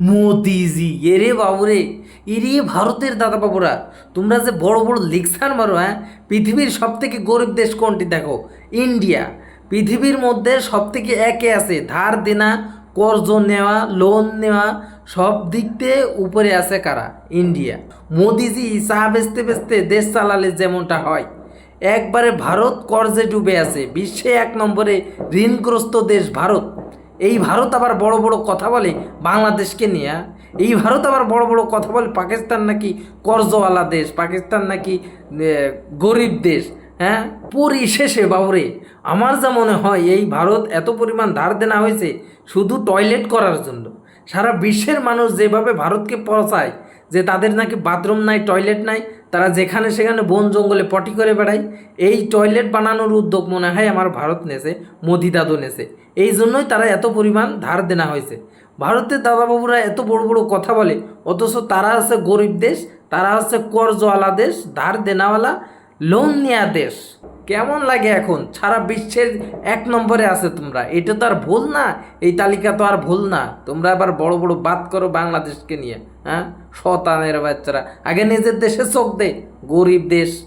মোদিজি এরে বাবুরে, এরে ভারতের দাদা বাবুরা, তোমরা যে বড় বড় লেকচার মারো, হ্যাঁ? পৃথিবীর সব থেকে গরিব দেশ কোনটি দেখো? ইন্ডিয়া। পৃথিবীর মধ্যে সব থেকে একে আছে ধার দেনা, কর্জ নেওয়া, লোন নেওয়া, সব দিক দিয়ে উপরে আছে কারা? ইন্ডিয়া। মোদিজি চা বেচতে বেচতে দেশ চালালে যেমনটা হয়, একবারে ভারত কর্জে ডুবে আছে। বিশ্বে 1 নম্বরে ঋণগ্রস্ত দেশ ভারত। এই ভারত আবার বড় বড় কথা বলে বাংলাদেশকে নিয়ে। এই ভারত আবার বড় বড় কথা বলে পাকিস্তান নাকি কর্জওয়ালা দেশ, পাকিস্তান নাকি গরিব দেশ। হ্যাঁ, পরিশেষে বাবুরে, আমার যা মনে হয় এই ভারত এত পরিমাণ ধার দেনা হয়েছে শুধু টয়লেট করার জন্য। সারা বিশ্বের মানুষ যেভাবে ভারতকে পচায় যে তাদের নাকি বাথরুম নাই, টয়লেট নাই, তারা যেখানে সেখানে বন জঙ্গলে পটি করে বেড়ায়, এই টয়লেট বানানোর উদ্যোগ মনে হয় আমার ভারত নেছে, মোদি দাদু নেছে। এই জন্যই তারা এত পরিমাণ ধার দেনা হয়েছে। ভারতের দাদাবাবুরা এত বড় বড় কথা বলে, অথচ তারা হচ্ছে গরিব দেশ, তারা হচ্ছে কর্জওয়ালা দেশ, ধার দেনাওয়ালা, লোন নেওয়া দেশ। কেমন লাগে এখন? সারা বিশ্বের 1 নম্বরে আছে তোমরা, এটা তো আর ভুল না, এই তালিকা তো আর ভুল না। তোমরা আবার বড় বড় বাত করো বাংলাদেশকে নিয়ে। হ্যাঁ, শতানের বাচ্চারা, আগে নিজের দেশে চোখ দে, গরিব দেশ।